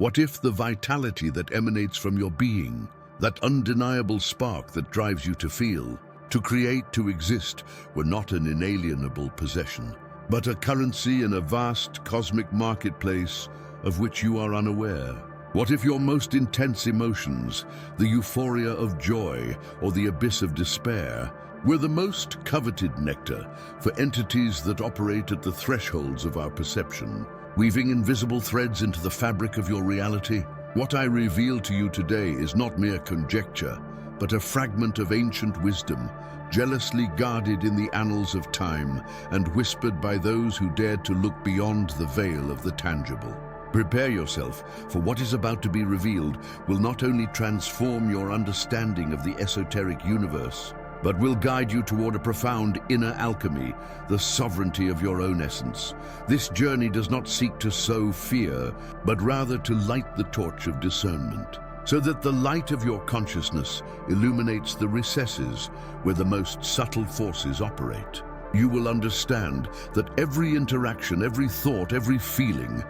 What if the vitality that emanates from your being, that undeniable spark that drives you to feel, to create, to exist, were not an inalienable possession, but a currency in a vast cosmic marketplace of which you are unaware? What if your most intense emotions, the euphoria of joy or the abyss of despair, were the most coveted nectar for entities that operate at the thresholds of our perception, weaving invisible threads into the fabric of your reality? What I reveal to you today is not mere conjecture, but a fragment of ancient wisdom, jealously guarded in the annals of time and whispered by those who dared to look beyond the veil of the tangible. Prepare yourself, for what is about to be revealed will not only transform your understanding of the esoteric universe, but will guide you toward a profound inner alchemy, the sovereignty of your own essence. This journey does not seek to sow fear, but rather to light the torch of discernment, so that the light of your consciousness illuminates the recesses where the most subtle forces operate. You will understand that every interaction, every thought, every feeling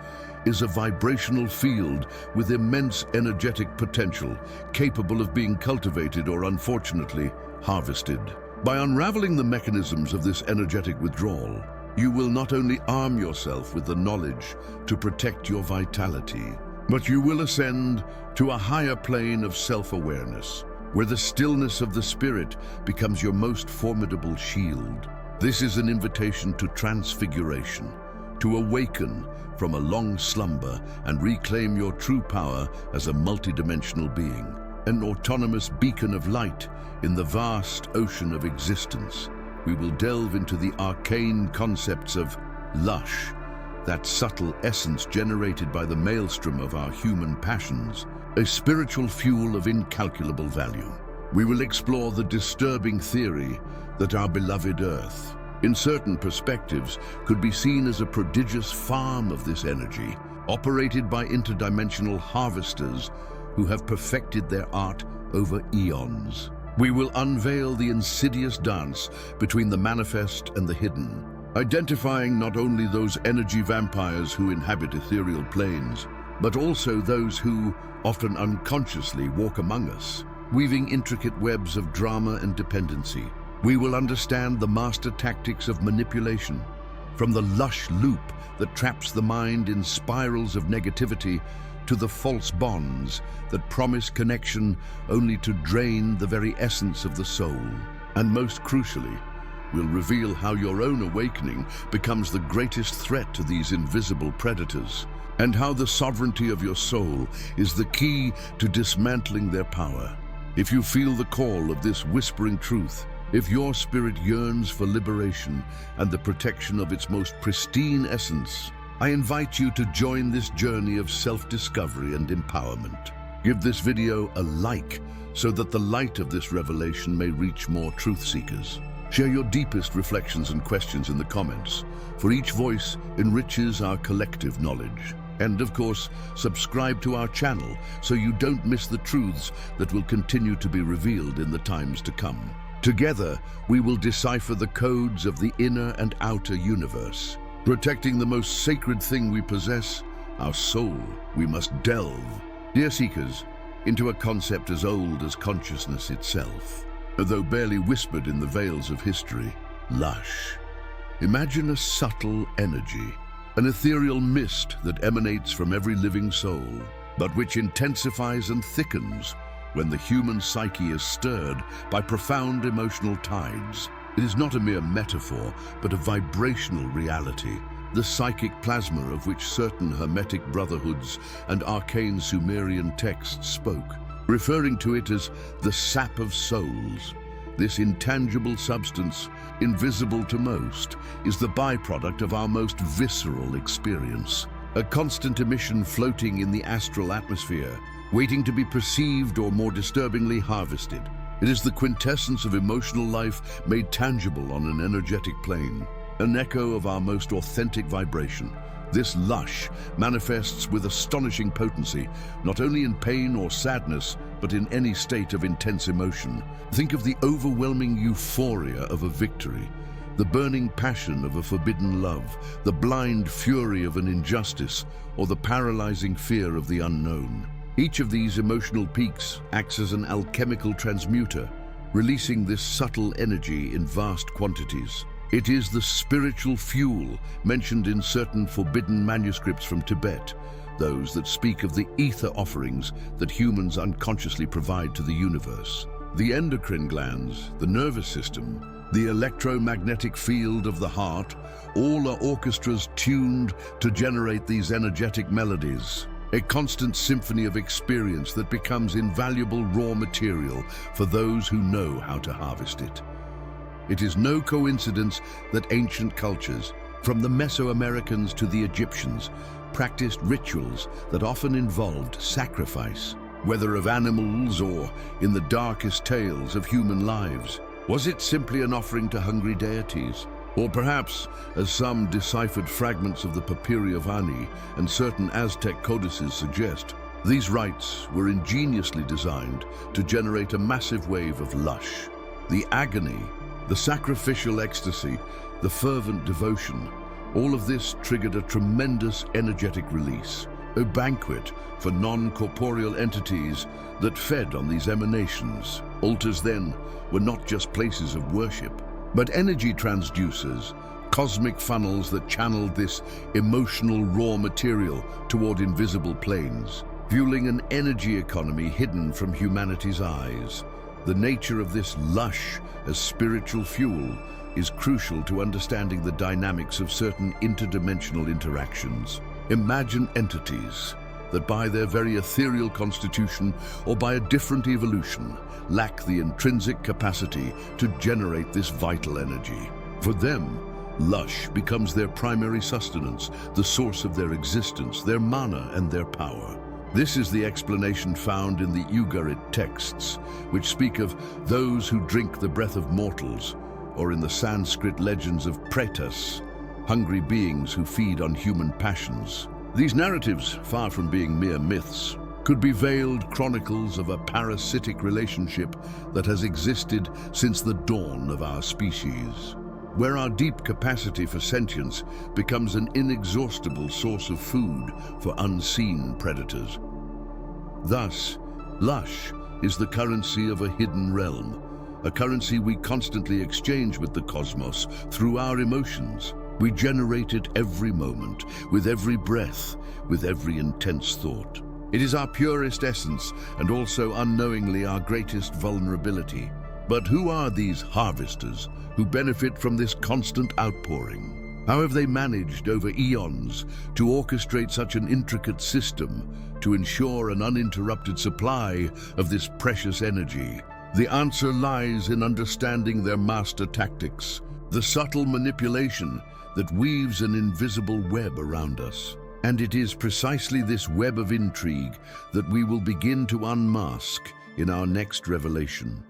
is a vibrational field with immense energetic potential, capable of being cultivated or, unfortunately, harvested. By unraveling the mechanisms of this energetic withdrawal, you will not only arm yourself with the knowledge to protect your vitality, but you will ascend to a higher plane of self-awareness, where the stillness of the spirit becomes your most formidable shield. This is an invitation to transfiguration, to awaken from a long slumber and reclaim your true power as a multidimensional being, an autonomous beacon of light in the vast ocean of existence. We will delve into the arcane concepts of lush, that subtle essence generated by the maelstrom of our human passions, a spiritual fuel of incalculable value. We will explore the disturbing theory that our beloved Earth, in certain perspectives, could be seen as a prodigious farm of this energy, operated by interdimensional harvesters who have perfected their art over eons. We will unveil the insidious dance between the manifest and the hidden, identifying not only those energy vampires who inhabit ethereal planes, but also those who, often unconsciously, walk among us, weaving intricate webs of drama and dependency. We will understand the master tactics of manipulation, from the lush loop that traps the mind in spirals of negativity to the false bonds that promise connection only to drain the very essence of the soul. And most crucially, we'll reveal how your own awakening becomes the greatest threat to these invisible predators, and how the sovereignty of your soul is the key to dismantling their power. If you feel the call of this whispering truth, if your spirit yearns for liberation and the protection of its most pristine essence, I invite you to join this journey of self-discovery and empowerment. Give this video a like so that the light of this revelation may reach more truth seekers. Share your deepest reflections and questions in the comments, for each voice enriches our collective knowledge. And of course, subscribe to our channel so you don't miss the truths that will continue to be revealed in the times to come. Together, we will decipher the codes of the inner and outer universe. Protecting the most sacred thing we possess, our soul, we must delve, dear seekers, into a concept as old as consciousness itself. Though barely whispered in the veils of history, lush. Imagine a subtle energy, an ethereal mist that emanates from every living soul, but which intensifies and thickens when the human psyche is stirred by profound emotional tides. It is not a mere metaphor, but a vibrational reality, the psychic plasma of which certain Hermetic brotherhoods and arcane Sumerian texts spoke, referring to it as the sap of souls. This intangible substance, invisible to most, is the byproduct of our most visceral experience, a constant emission floating in the astral atmosphere, waiting to be perceived or, more disturbingly, harvested. It is the quintessence of emotional life made tangible on an energetic plane, an echo of our most authentic vibration. This lush manifests with astonishing potency, not only in pain or sadness, but in any state of intense emotion. Think of the overwhelming euphoria of a victory, the burning passion of a forbidden love, the blind fury of an injustice, or the paralyzing fear of the unknown. Each of these emotional peaks acts as an alchemical transmuter, releasing this subtle energy in vast quantities. It is the spiritual fuel mentioned in certain forbidden manuscripts from Tibet, those that speak of the ether offerings that humans unconsciously provide to the universe. The endocrine glands, the nervous system, the electromagnetic field of the heart, all are orchestras tuned to generate these energetic melodies. A constant symphony of experience that becomes invaluable raw material for those who know how to harvest it. It is no coincidence that ancient cultures, from the Mesoamericans to the Egyptians, practiced rituals that often involved sacrifice, whether of animals or in the darkest tales of human lives. Was it simply an offering to hungry deities? Or perhaps, as some deciphered fragments of the Papyri of Ani and certain Aztec codices suggest, these rites were ingeniously designed to generate a massive wave of lush. The agony, the sacrificial ecstasy, the fervent devotion, all of this triggered a tremendous energetic release, a banquet for non-corporeal entities that fed on these emanations. Altars then were not just places of worship, but energy transducers, cosmic funnels that channeled this emotional raw material toward invisible planes, fueling an energy economy hidden from humanity's eyes. The nature of this lush as spiritual fuel is crucial to understanding the dynamics of certain interdimensional interactions. Imagine entities that by their very ethereal constitution or by a different evolution lack the intrinsic capacity to generate this vital energy. For them, lush becomes their primary sustenance, the source of their existence, their mana and their power. This is the explanation found in the Ugarit texts, which speak of those who drink the breath of mortals, or in the Sanskrit legends of pretas, hungry beings who feed on human passions. These narratives, far from being mere myths, could be veiled chronicles of a parasitic relationship that has existed since the dawn of our species, where our deep capacity for sentience becomes an inexhaustible source of food for unseen predators. Thus, lush is the currency of a hidden realm, a currency we constantly exchange with the cosmos through our emotions. We generate it every moment, with every breath, with every intense thought. It is our purest essence and also unknowingly our greatest vulnerability. But who are these harvesters who benefit from this constant outpouring? How have they managed over eons to orchestrate such an intricate system to ensure an uninterrupted supply of this precious energy? The answer lies in understanding their master tactics, the subtle manipulation that weaves an invisible web around us. And it is precisely this web of intrigue that we will begin to unmask in our next revelation.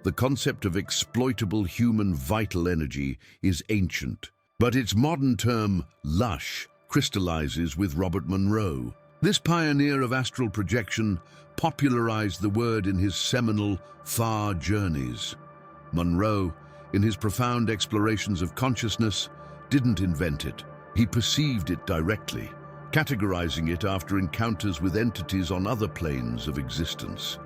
The concept of exploitable human vital energy is ancient, but its modern term, lush, crystallizes with Robert Monroe. This pioneer of astral projection popularized the word in his seminal Far Journeys. Monroe, in his profound explorations of consciousness, didn't invent it. He perceived it directly, categorizing it after encounters with entities on other planes of existence.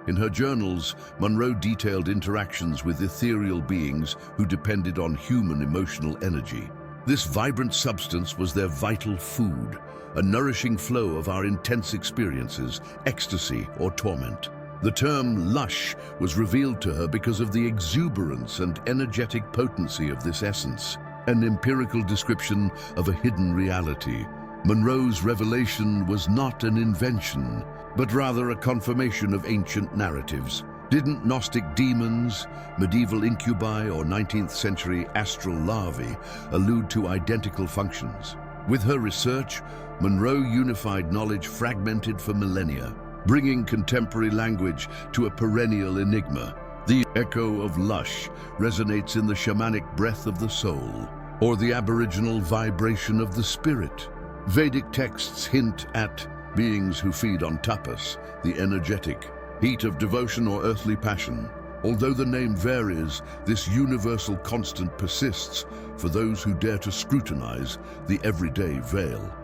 In her journals, Monroe detailed interactions with ethereal beings who depended on human emotional energy. This vibrant substance was their vital food, a nourishing flow of our intense experiences, ecstasy or torment. The term lush was revealed to her because of the exuberance and energetic potency of this essence, an empirical description of a hidden reality. Monroe's revelation was not an invention, but rather a confirmation of ancient narratives. Didn't Gnostic demons, medieval incubi, or 19th century astral larvae allude to identical functions? With her research, Monroe unified knowledge fragmented for millennia, bringing contemporary language to a perennial enigma. The echo of lush resonates in the shamanic breath of the soul, or the aboriginal vibration of the spirit. Vedic texts hint at beings who feed on tapas, the energetic heat of devotion or earthly passion. Although the name varies, this universal constant persists for those who dare to scrutinize the everyday veil.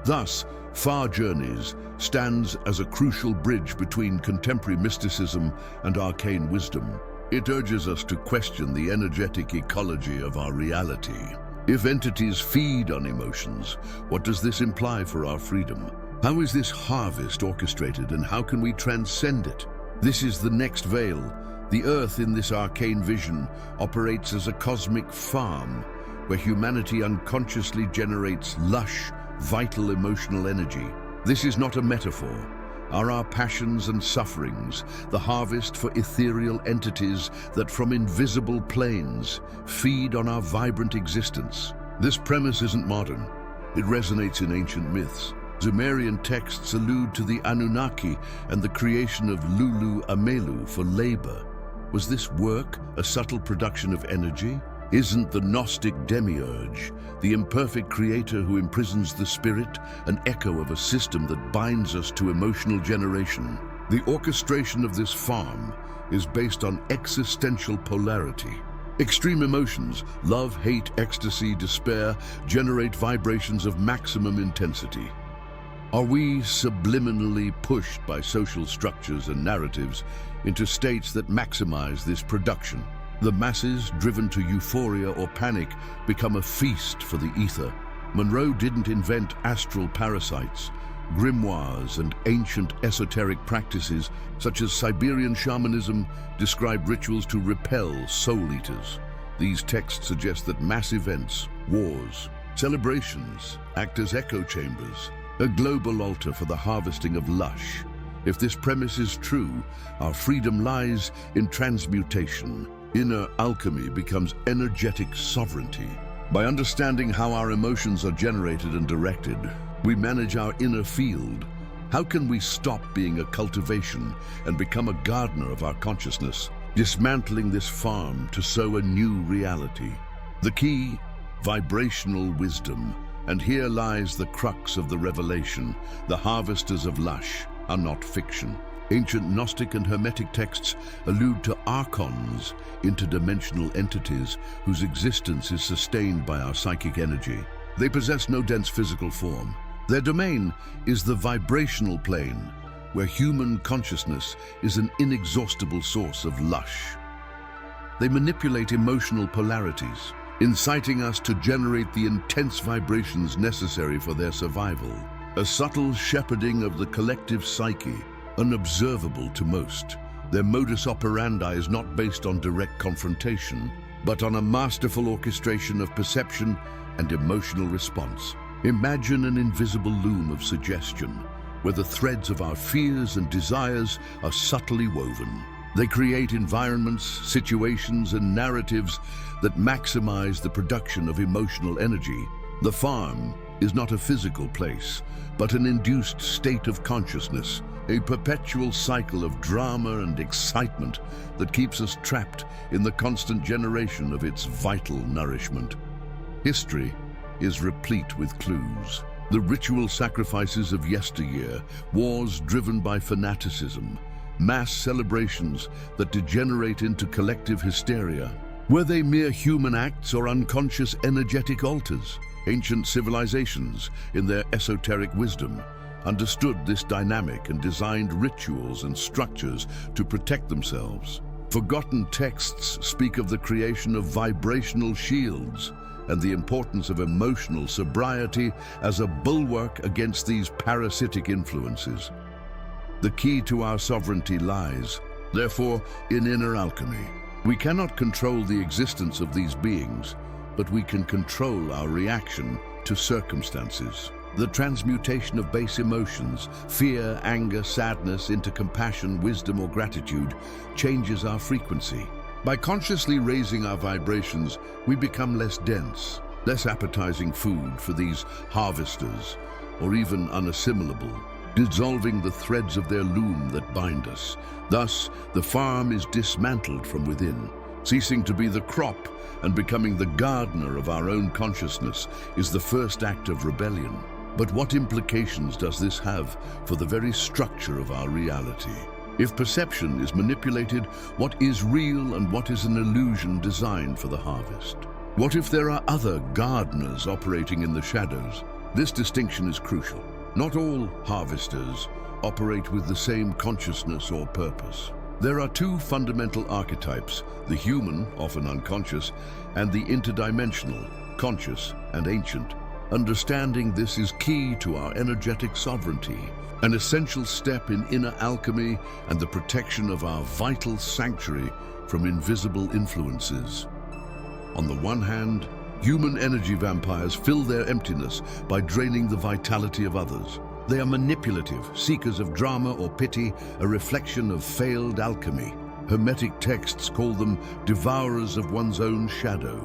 Thus, Far Journeys stands as a crucial bridge between contemporary mysticism and arcane wisdom. It urges us to question the energetic ecology of our reality. If entities feed on emotions, what does this imply for our freedom? How is this harvest orchestrated, and how can we transcend it? This is the next veil. The Earth in this arcane vision operates as a cosmic farm where humanity unconsciously generates lush, vital emotional energy. This is not a metaphor. Are our passions and sufferings the harvest for ethereal entities that from invisible planes feed on our vibrant existence? This premise isn't modern. It resonates in ancient myths. Sumerian texts allude to the Anunnaki and the creation of Lulu Amelu for labor. Was this work a subtle production of energy? Isn't the Gnostic demiurge, the imperfect creator who imprisons the spirit, an echo of a system that binds us to emotional generation? The orchestration of this farm is based on existential polarity. Extreme emotions, love, hate, ecstasy, despair, generate vibrations of maximum intensity. Are we subliminally pushed by social structures and narratives into states that maximize this production? The masses, driven to euphoria or panic, become a feast for the ether. Monroe didn't invent astral parasites. Grimoires and ancient esoteric practices, such as Siberian shamanism, describe rituals to repel soul eaters. These texts suggest that mass events, wars, celebrations act as echo chambers, a global altar for the harvesting of lush. If this premise is true, our freedom lies in transmutation. Inner alchemy becomes energetic sovereignty. By understanding how our emotions are generated and directed, we manage our inner field. How can we stop being a cultivation and become a gardener of our consciousness, dismantling this farm to sow a new reality? The key, vibrational wisdom. And here lies the crux of the revelation. The harvesters of lush are not fiction. Ancient Gnostic and Hermetic texts allude to archons, interdimensional entities whose existence is sustained by our psychic energy. They possess no dense physical form. Their domain is the vibrational plane, where human consciousness is an inexhaustible source of lush. They manipulate emotional polarities, inciting us to generate the intense vibrations necessary for their survival. A subtle shepherding of the collective psyche, unobservable to most. Their modus operandi is not based on direct confrontation, but on a masterful orchestration of perception and emotional response. Imagine an invisible loom of suggestion, where the threads of our fears and desires are subtly woven. They create environments, situations, and narratives that maximize the production of emotional energy. The farm is not a physical place, but an induced state of consciousness, a perpetual cycle of drama and excitement that keeps us trapped in the constant generation of its vital nourishment. History is replete with clues. The ritual sacrifices of yesteryear, wars driven by fanaticism, mass celebrations that degenerate into collective hysteria. Were they mere human acts or unconscious energetic altars? Ancient civilizations, in their esoteric wisdom, understood this dynamic and designed rituals and structures to protect themselves. Forgotten texts speak of the creation of vibrational shields and the importance of emotional sobriety as a bulwark against these parasitic influences. The key to our sovereignty lies, therefore, in inner alchemy. We cannot control the existence of these beings, but we can control our reaction to circumstances. The transmutation of base emotions, fear, anger, sadness, into compassion, wisdom, or gratitude changes our frequency. By consciously raising our vibrations, we become less dense, less appetizing food for these harvesters, or even unassimilable, dissolving the threads of their loom that bind us. Thus, the farm is dismantled from within. Ceasing to be the crop and becoming the gardener of our own consciousness is the first act of rebellion. But what implications does this have for the very structure of our reality? If perception is manipulated, what is real and what is an illusion designed for the harvest? What if there are other gardeners operating in the shadows? This distinction is crucial. Not all harvesters operate with the same consciousness or purpose. There are two fundamental archetypes, the human, often unconscious, and the interdimensional, conscious and ancient. Understanding this is key to our energetic sovereignty, an essential step in inner alchemy and the protection of our vital sanctuary from invisible influences. On the one hand, human energy vampires fill their emptiness by draining the vitality of others. They are manipulative, seekers of drama or pity, a reflection of failed alchemy. Hermetic texts call them devourers of one's own shadow.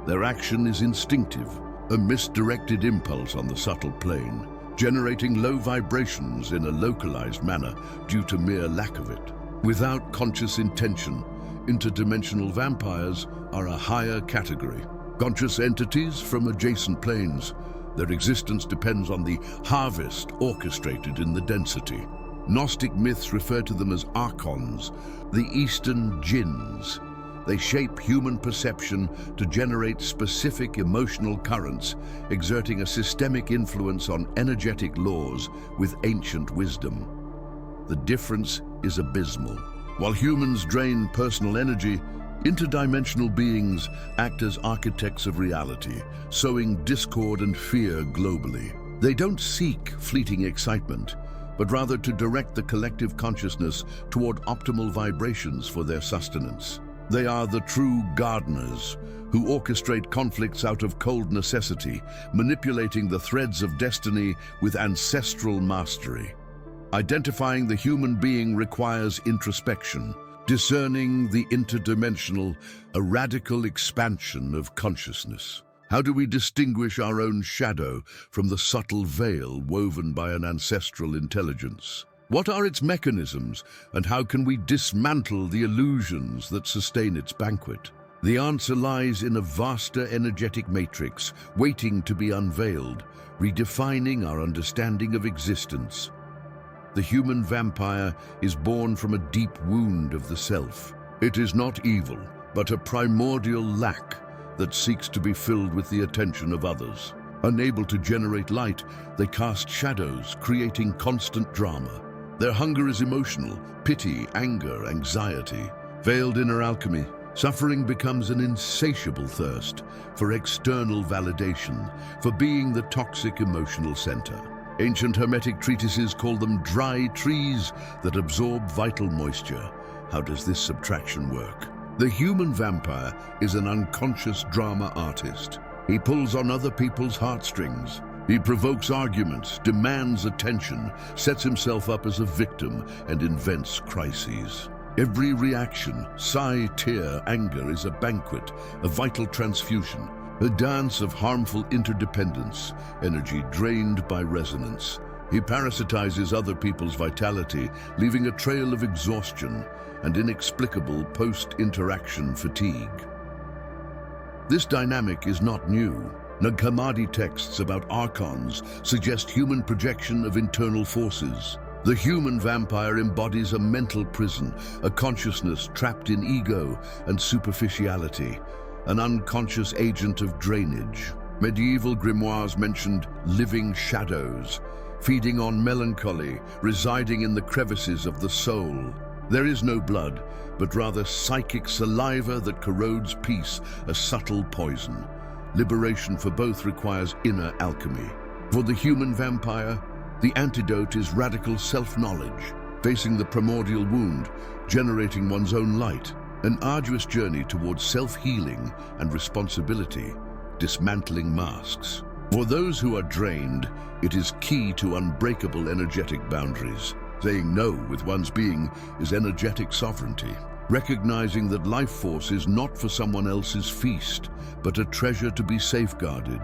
Their action is instinctive, a misdirected impulse on the subtle plane, generating low vibrations in a localized manner due to mere lack of it. Without conscious intention, interdimensional vampires are a higher category. Conscious entities from adjacent planes. Their existence depends on the harvest orchestrated in the density. Gnostic myths refer to them as archons, the Eastern jinns. They shape human perception to generate specific emotional currents, exerting a systemic influence on energetic laws with ancient wisdom. The difference is abysmal. While humans drain personal energy, interdimensional beings act as architects of reality, sowing discord and fear globally. They don't seek fleeting excitement, but rather to direct the collective consciousness toward optimal vibrations for their sustenance. They are the true gardeners, who orchestrate conflicts out of cold necessity, manipulating the threads of destiny with ancestral mastery. Identifying the human being requires introspection, discerning the interdimensional, a radical expansion of consciousness. How do we distinguish our own shadow from the subtle veil woven by an ancestral intelligence? What are its mechanisms, and how can we dismantle the illusions that sustain its banquet? The answer lies in a vaster energetic matrix, waiting to be unveiled, redefining our understanding of existence. The human vampire is born from a deep wound of the self. It is not evil, but a primordial lack that seeks to be filled with the attention of others. Unable to generate light, they cast shadows, creating constant drama. Their hunger is emotional, pity, anger, anxiety. Veiled inner alchemy, suffering becomes an insatiable thirst for external validation, for being the toxic emotional center. Ancient Hermetic treatises call them dry trees that absorb vital moisture. How does this subtraction work? The human vampire is an unconscious drama artist. He pulls on other people's heartstrings. He provokes arguments, demands attention, sets himself up as a victim, and invents crises. Every reaction, sigh, tear, anger is a banquet, a vital transfusion, a dance of harmful interdependence, energy drained by resonance. He parasitizes other people's vitality, leaving a trail of exhaustion and inexplicable post-interaction fatigue. This dynamic is not new. Nag Hammadi texts about archons suggest human projection of internal forces. The human vampire embodies a mental prison, a consciousness trapped in ego and superficiality, an unconscious agent of drainage. Medieval grimoires mentioned living shadows, feeding on melancholy, residing in the crevices of the soul. There is no blood, but rather psychic saliva that corrodes peace, a subtle poison. Liberation for both requires inner alchemy. For the human vampire, the antidote is radical self-knowledge, facing the primordial wound, generating one's own light. An arduous journey towards self-healing and responsibility, dismantling masks. For those who are drained, it is key to unbreakable energetic boundaries. Saying no with one's being is energetic sovereignty. Recognizing that life force is not for someone else's feast, but a treasure to be safeguarded.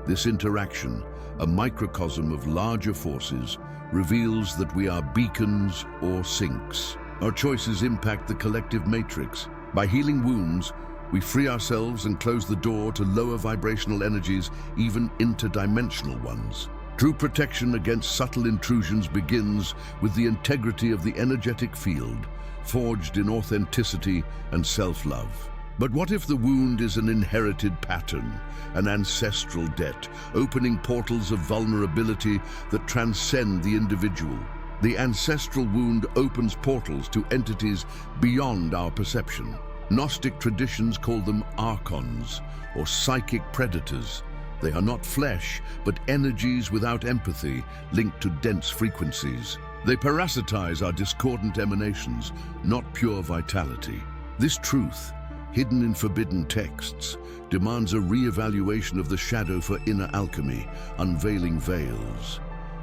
This interaction, a microcosm of larger forces, reveals that we are beacons or sinks. Our choices impact the collective matrix. By healing wounds, we free ourselves and close the door to lower vibrational energies, even interdimensional ones. True protection against subtle intrusions begins with the integrity of the energetic field, forged in authenticity and self-love. But what if the wound is an inherited pattern, an ancestral debt, opening portals of vulnerability that transcend the individual? The ancestral wound opens portals to entities beyond our perception. Gnostic traditions call them archons, or psychic predators. They are not flesh, but energies without empathy, linked to dense frequencies. They parasitize our discordant emanations, not pure vitality. This truth, hidden in forbidden texts, demands a re-evaluation of the shadow for inner alchemy, unveiling veils.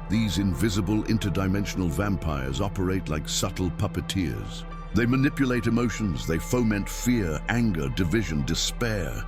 These invisible interdimensional vampires operate like subtle puppeteers. They manipulate emotions, they foment fear, anger, division, despair.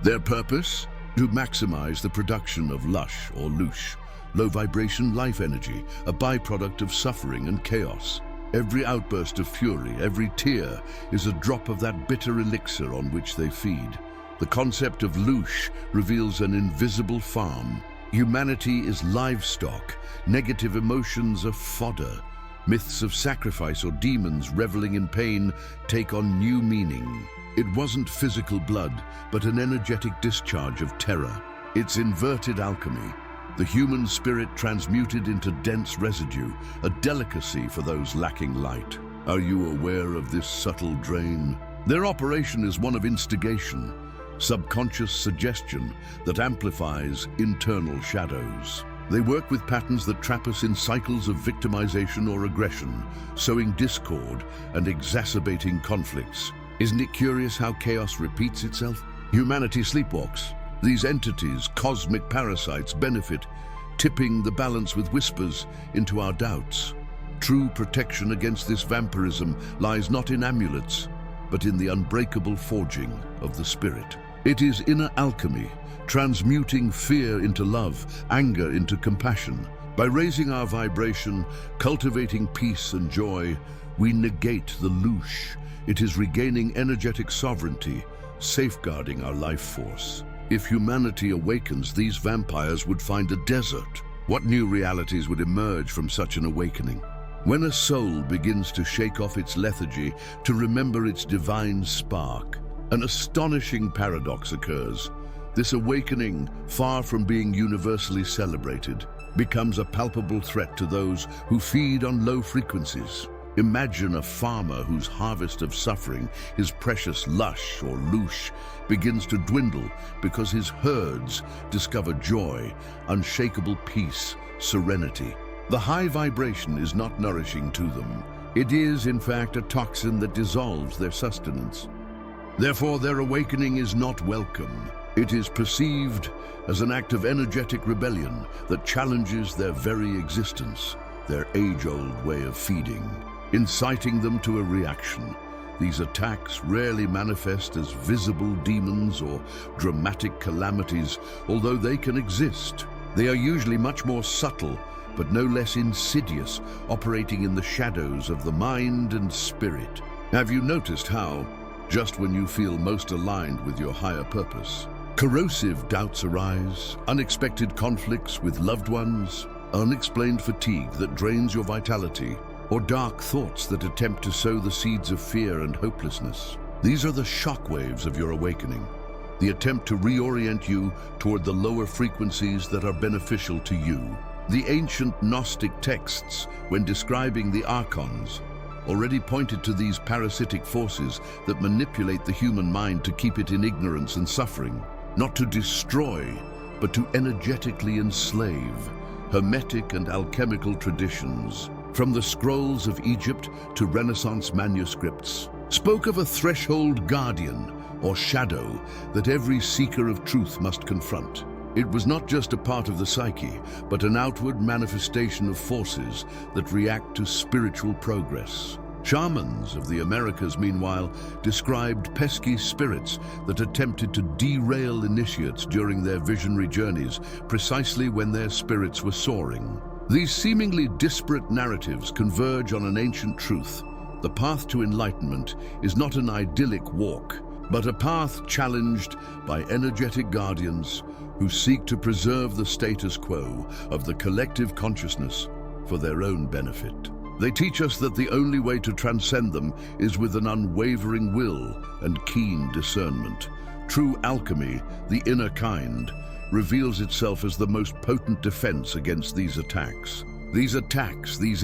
Their purpose? To maximize the production of lush or louche, low-vibration life energy, a byproduct of suffering and chaos. Every outburst of fury, every tear, is a drop of that bitter elixir on which they feed. The concept of louche reveals an invisible farm. Humanity is livestock, negative emotions are fodder. Myths of sacrifice or demons reveling in pain take on new meaning. It wasn't physical blood, but an energetic discharge of terror. It's inverted alchemy, the human spirit transmuted into dense residue, a delicacy for those lacking light. Are you aware of this subtle drain? Their operation is one of instigation, subconscious suggestion that amplifies internal shadows. They work with patterns that trap us in cycles of victimization or aggression, sowing discord and exacerbating conflicts. Isn't it curious how chaos repeats itself? Humanity sleepwalks. These entities, cosmic parasites, benefit, tipping the balance with whispers into our doubts. True protection against this vampirism lies not in amulets, but in the unbreakable forging of the spirit. It is inner alchemy, transmuting fear into love, anger into compassion. By raising our vibration, cultivating peace and joy, we negate the louche. It is regaining energetic sovereignty, safeguarding our life force. If humanity awakens, these vampires would find a desert. What new realities would emerge from such an awakening? When a soul begins to shake off its lethargy to remember its divine spark, an astonishing paradox occurs. This awakening, far from being universally celebrated, becomes a palpable threat to those who feed on low frequencies. Imagine a farmer whose harvest of suffering, his precious lush or louche, begins to dwindle because his herds discover joy, unshakable peace, serenity. The high vibration is not nourishing to them. It is, in fact, a toxin that dissolves their sustenance. Therefore, their awakening is not welcome. It is perceived as an act of energetic rebellion that challenges their very existence, their age-old way of feeding, inciting them to a reaction. These attacks rarely manifest as visible demons or dramatic calamities, although they can exist. They are usually much more subtle, but no less insidious, operating in the shadows of the mind and spirit. Have you noticed how, just when you feel most aligned with your higher purpose, corrosive doubts arise, unexpected conflicts with loved ones, unexplained fatigue that drains your vitality, or dark thoughts that attempt to sow the seeds of fear and hopelessness? These are the shockwaves of your awakening, the attempt to reorient you toward the lower frequencies that are beneficial to you. The ancient Gnostic texts, when describing the archons, already pointed to these parasitic forces that manipulate the human mind to keep it in ignorance and suffering, not to destroy, but to energetically enslave. Hermetic and alchemical traditions, from the scrolls of Egypt to Renaissance manuscripts, spoke of a threshold guardian or shadow that every seeker of truth must confront. It was not just a part of the psyche, but an outward manifestation of forces that react to spiritual progress. Shamans of the Americas, meanwhile, described pesky spirits that attempted to derail initiates during their visionary journeys, precisely when their spirits were soaring. These seemingly disparate narratives converge on an ancient truth. The path to enlightenment is not an idyllic walk, but a path challenged by energetic guardians who seek to preserve the status quo of the collective consciousness for their own benefit. They teach us that the only way to transcend them is with an unwavering will and keen discernment. True alchemy, the inner kind, reveals itself as the most potent defense against these attacks. These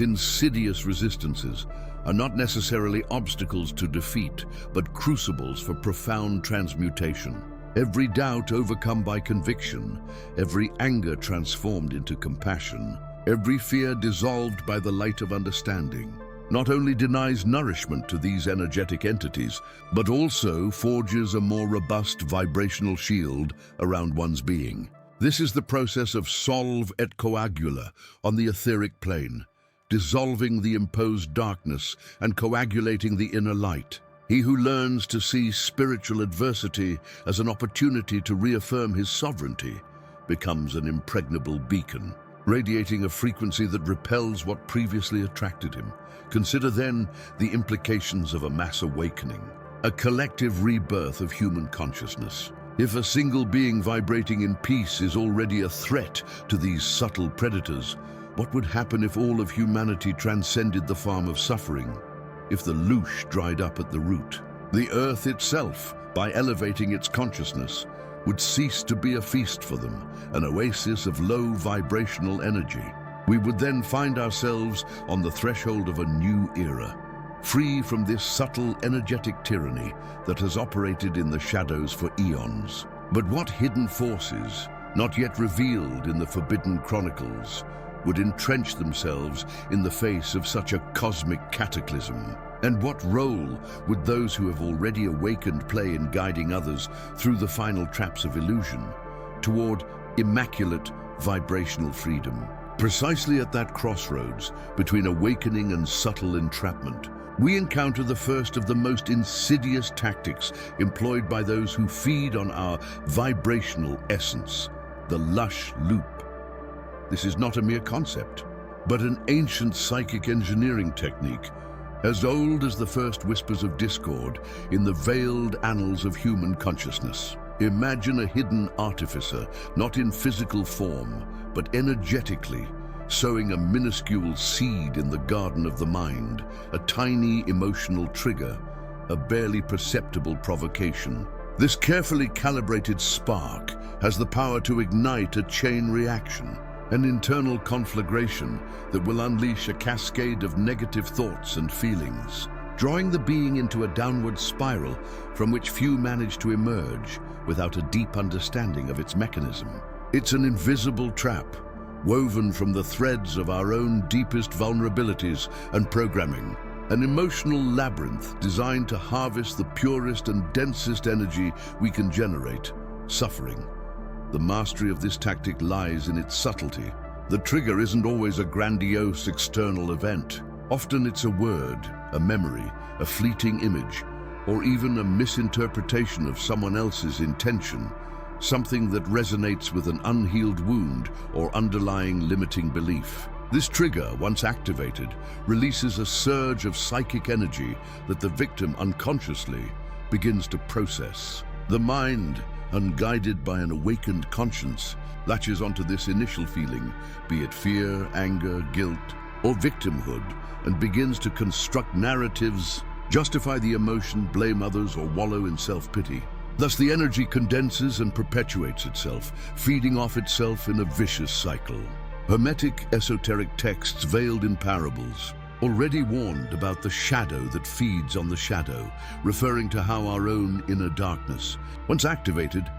insidious resistances, are not necessarily obstacles to defeat, but crucibles for profound transmutation. Every doubt overcome by conviction, every anger transformed into compassion, every fear dissolved by the light of understanding, not only denies nourishment to these energetic entities, but also forges a more robust vibrational shield around one's being. This is the process of solve et coagula on the etheric plane, dissolving the imposed darkness and coagulating the inner light. He who learns to see spiritual adversity as an opportunity to reaffirm his sovereignty becomes an impregnable beacon, radiating a frequency that repels what previously attracted him. Consider then the implications of a mass awakening, a collective rebirth of human consciousness. If a single being vibrating in peace is already a threat to these subtle predators, what would happen if all of humanity transcended the farm of suffering? If the loosh dried up at the root? The earth itself, by elevating its consciousness, would cease to be a feast for them, an oasis of low vibrational energy. We would then find ourselves on the threshold of a new era, free from this subtle energetic tyranny that has operated in the shadows for eons. But what hidden forces, not yet revealed in the forbidden chronicles, would entrench themselves in the face of such a cosmic cataclysm? And what role would those who have already awakened play in guiding others through the final traps of illusion toward immaculate vibrational freedom? Precisely at that crossroads between awakening and subtle entrapment, we encounter the first of the most insidious tactics employed by those who feed on our vibrational essence, the lush loop. This is not a mere concept, but an ancient psychic engineering technique, as old as the first whispers of discord in the veiled annals of human consciousness. Imagine a hidden artificer, not in physical form, but energetically, sowing a minuscule seed in the garden of the mind, a tiny emotional trigger, a barely perceptible provocation. This carefully calibrated spark has the power to ignite a chain reaction, an internal conflagration that will unleash a cascade of negative thoughts and feelings, drawing the being into a downward spiral from which few manage to emerge without a deep understanding of its mechanism. It's an invisible trap, woven from the threads of our own deepest vulnerabilities and programming, an emotional labyrinth designed to harvest the purest and densest energy we can generate, suffering. The mastery of this tactic lies in its subtlety. The trigger isn't always a grandiose external event. Often it's a word, a memory, a fleeting image, or even a misinterpretation of someone else's intention, something that resonates with an unhealed wound or underlying limiting belief. This trigger, once activated, releases a surge of psychic energy that the victim unconsciously begins to process. The mind, unguided by an awakened conscience, latches onto this initial feeling, be it fear, anger, guilt, or victimhood, and begins to construct narratives, justify the emotion, blame others, or wallow in self-pity. Thus the energy condenses and perpetuates itself, feeding off itself in a vicious cycle. Hermetic esoteric texts veiled in parables already warned about the shadow that feeds on the shadow, referring to how our own inner darkness, once activated,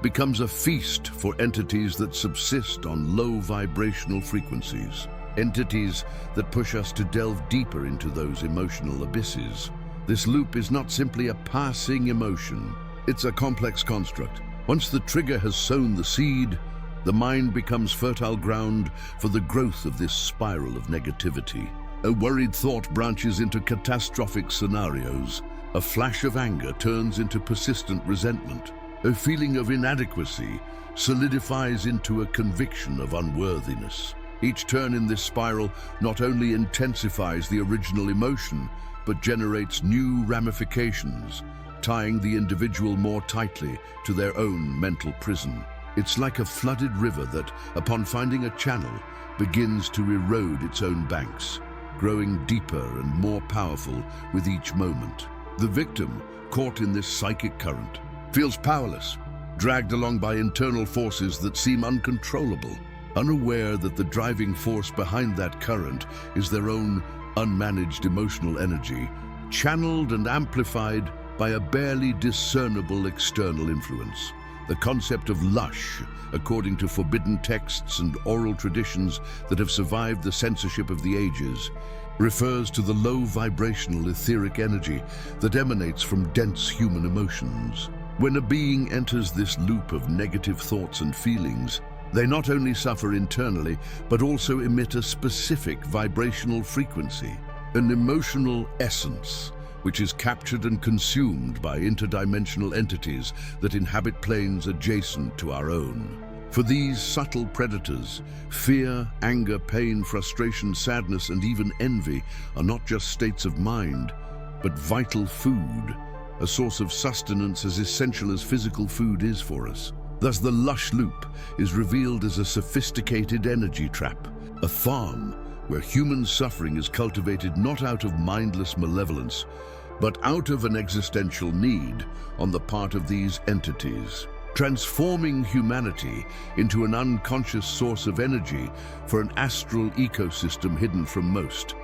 becomes a feast for entities that subsist on low vibrational frequencies, entities that push us to delve deeper into those emotional abysses. This loop is not simply a passing emotion, it's a complex construct. Once the trigger has sown the seed, the mind becomes fertile ground for the growth of this spiral of negativity. A worried thought branches into catastrophic scenarios. A flash of anger turns into persistent resentment. A feeling of inadequacy solidifies into a conviction of unworthiness. Each turn in this spiral not only intensifies the original emotion, but generates new ramifications, tying the individual more tightly to their own mental prison. It's like a flooded river that, upon finding a channel, begins to erode its own banks, growing deeper and more powerful with each moment. The victim, caught in this psychic current, feels powerless, dragged along by internal forces that seem uncontrollable, unaware that the driving force behind that current is their own unmanaged emotional energy, channeled and amplified by a barely discernible external influence. The concept of lush, according to forbidden texts and oral traditions that have survived the censorship of the ages, refers to the low vibrational etheric energy that emanates from dense human emotions. When a being enters this loop of negative thoughts and feelings, they not only suffer internally, but also emit a specific vibrational frequency, an emotional essence, which is captured and consumed by interdimensional entities that inhabit planes adjacent to our own. For these subtle predators, fear, anger, pain, frustration, sadness, and even envy are not just states of mind, but vital food, a source of sustenance as essential as physical food is for us. Thus, the lush loop is revealed as a sophisticated energy trap, a farm where human suffering is cultivated not out of mindless malevolence, but out of an existential need on the part of these entities, transforming humanity into an unconscious source of energy for an astral ecosystem hidden from most.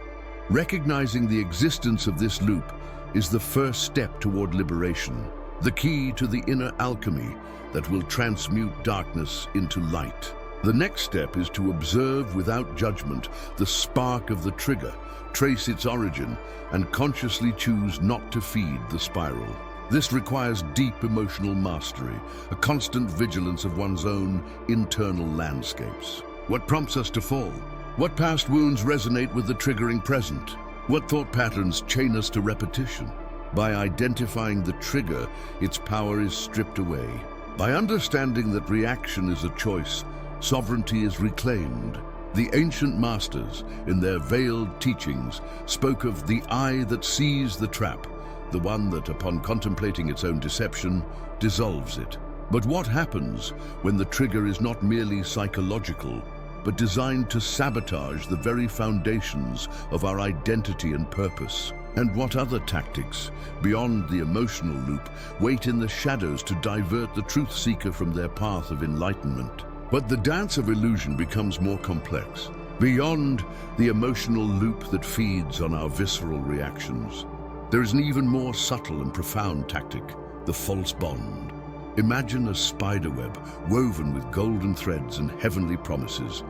Recognizing the existence of this loop is the first step toward liberation, the key to the inner alchemy that will transmute darkness into light. The next step is to observe without judgment the spark of the trigger, trace its origin, and consciously choose not to feed the spiral. This requires deep emotional mastery, a constant vigilance of one's own internal landscapes. What prompts us to fall? What past wounds resonate with the triggering present? What thought patterns chain us to repetition? By identifying the trigger, its power is stripped away. By understanding that reaction is a choice, sovereignty is reclaimed. The ancient masters, in their veiled teachings, spoke of the eye that sees the trap, the one that, upon contemplating its own deception, dissolves it. But what happens when the trigger is not merely psychological, but designed to sabotage the very foundations of our identity and purpose? And what other tactics, beyond the emotional loop, wait in the shadows to divert the truth seeker from their path of enlightenment? But the dance of illusion becomes more complex. Beyond the emotional loop that feeds on our visceral reactions, there is an even more subtle and profound tactic, the false bond. Imagine a spiderweb woven with golden threads and heavenly promises,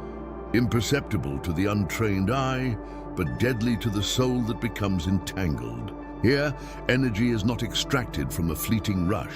imperceptible to the untrained eye, but deadly to the soul that becomes entangled. Here, energy is not extracted from a fleeting rush,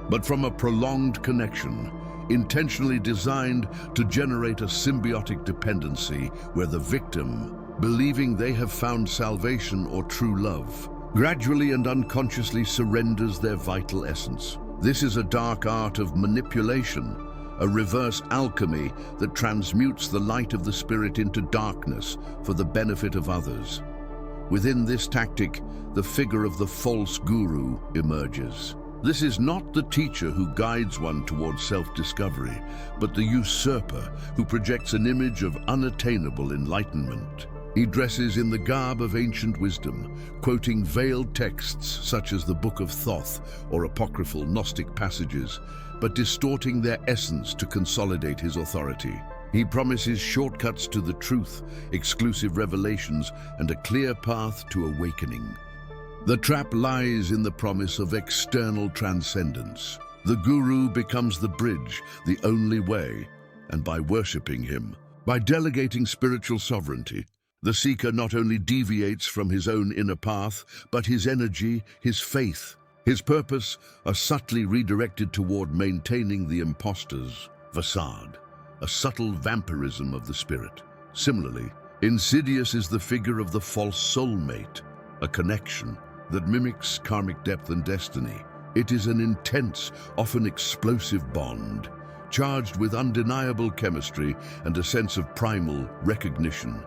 but from a prolonged connection, intentionally designed to generate a symbiotic dependency where the victim, believing they have found salvation or true love, gradually and unconsciously surrenders their vital essence. This is a dark art of manipulation, a reverse alchemy that transmutes the light of the spirit into darkness for the benefit of others. Within this tactic, the figure of the false guru emerges. This is not the teacher who guides one towards self-discovery, but the usurper who projects an image of unattainable enlightenment. He dresses in the garb of ancient wisdom, quoting veiled texts such as the Book of Thoth or apocryphal Gnostic passages, but distorting their essence to consolidate his authority. He promises shortcuts to the truth, exclusive revelations, and a clear path to awakening. The trap lies in the promise of external transcendence. The guru becomes the bridge, the only way, and by worshipping him, by delegating spiritual sovereignty, the seeker not only deviates from his own inner path, but his energy, his faith, his purpose are subtly redirected toward maintaining the impostor's facade, a subtle vampirism of the spirit. Similarly, insidious is the figure of the false soulmate, a connection that mimics karmic depth and destiny. It is an intense, often explosive bond, charged with undeniable chemistry and a sense of primal recognition.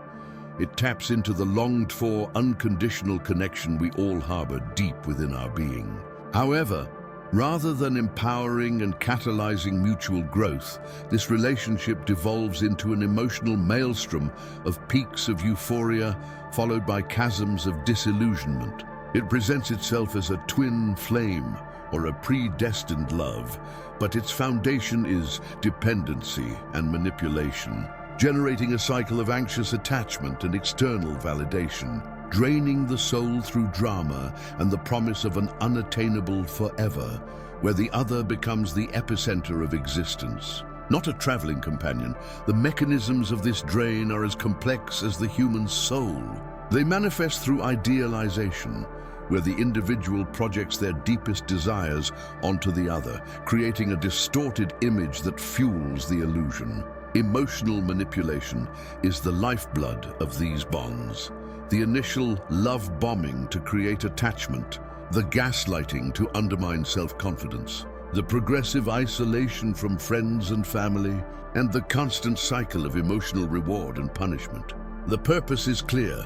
It taps into the longed-for, unconditional connection we all harbor deep within our being. However, Rather than empowering and catalyzing mutual growth, this relationship devolves into an emotional maelstrom of peaks of euphoria followed by chasms of disillusionment. It presents itself as a twin flame or a predestined love, but its foundation is dependency and manipulation, generating a cycle of anxious attachment and external validation, draining the soul through drama and the promise of an unattainable forever, where the other becomes the epicenter of existence. Not a traveling companion, the mechanisms of this drain are as complex as the human soul. They manifest through idealization, where the individual projects their deepest desires onto the other, creating a distorted image that fuels the illusion. Emotional manipulation is the lifeblood of these bonds. The initial love bombing to create attachment, the gaslighting to undermine self-confidence, the progressive isolation from friends and family, and the constant cycle of emotional reward and punishment. The purpose is clear: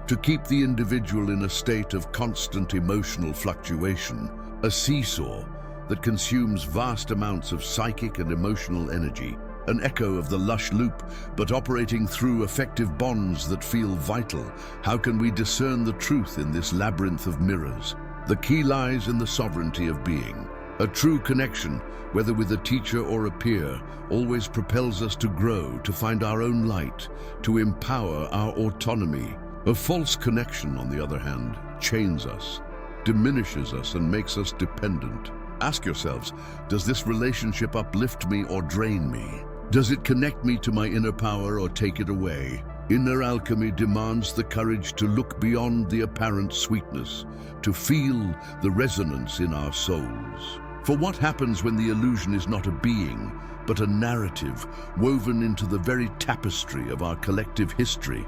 to keep the individual in a state of constant emotional fluctuation, a seesaw that consumes vast amounts of psychic and emotional energy. An echo of the lush loop, but operating through effective bonds that feel vital. How can we discern the truth in this labyrinth of mirrors? The key lies in the sovereignty of being. A true connection, whether with a teacher or a peer, always propels us to grow, to find our own light, to empower our autonomy. A false connection, on the other hand, chains us, diminishes us, and makes us dependent. Ask yourselves, does this relationship uplift me or drain me? Does it connect me to my inner power or take it away? Inner alchemy demands the courage to look beyond the apparent sweetness, to feel the resonance in our souls. For what happens when the illusion is not a being, but a narrative woven into the very tapestry of our collective history?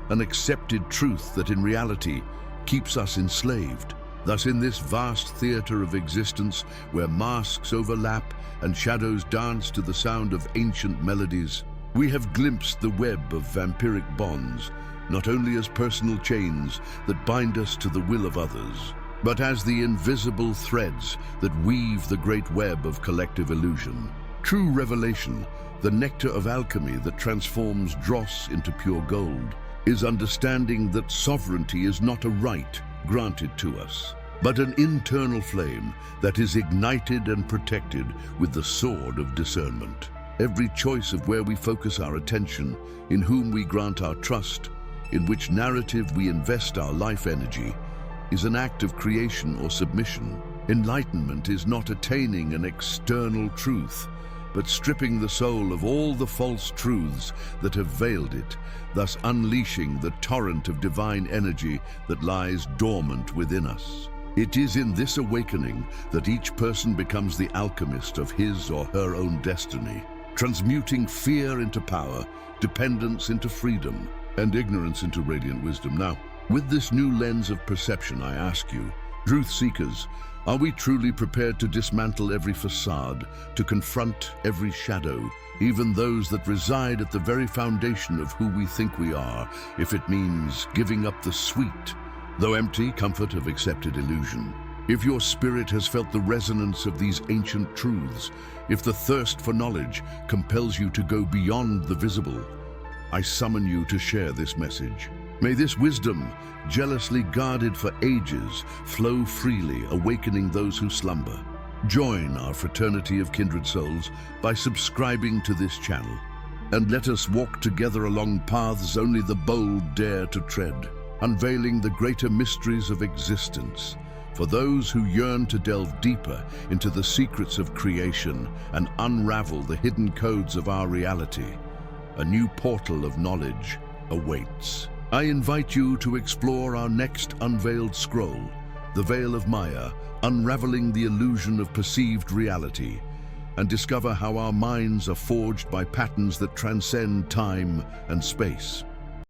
An accepted truth that in reality keeps us enslaved. Thus, in this vast theater of existence, where masks overlap and shadows dance to the sound of ancient melodies, we have glimpsed the web of vampiric bonds, not only as personal chains that bind us to the will of others, but as the invisible threads that weave the great web of collective illusion. True revelation, the nectar of alchemy that transforms dross into pure gold, is understanding that sovereignty is not a right granted to us, but an internal flame that is ignited and protected with the sword of discernment. Every choice of where we focus our attention, in whom we grant our trust, in which narrative we invest our life energy, is an act of creation or submission. Enlightenment is not attaining an external truth, but stripping the soul of all the false truths that have veiled it, thus unleashing the torrent of divine energy that lies dormant within us. It is in this awakening that each person becomes the alchemist of his or her own destiny, transmuting fear into power, dependence into freedom, and ignorance into radiant wisdom. Now, with this new lens of perception, I ask you, truth seekers, are we truly prepared to dismantle every facade, to confront every shadow, even those that reside at the very foundation of who we think we are, if it means giving up the sweet, though empty, comfort of accepted illusion? If your spirit has felt the resonance of these ancient truths, if the thirst for knowledge compels you to go beyond the visible, I summon you to share this message. May this wisdom, jealously guarded for ages, flow freely, awakening those who slumber. Join our fraternity of kindred souls by subscribing to this channel, and let us walk together along paths only the bold dare to tread, unveiling the greater mysteries of existence for those who yearn to delve deeper into the secrets of creation and unravel the hidden codes of our reality. A new portal of knowledge awaits. I invite you to explore our next unveiled scroll, the Veil of Maya, unraveling the illusion of perceived reality, and discover how our minds are forged by patterns that transcend time and space.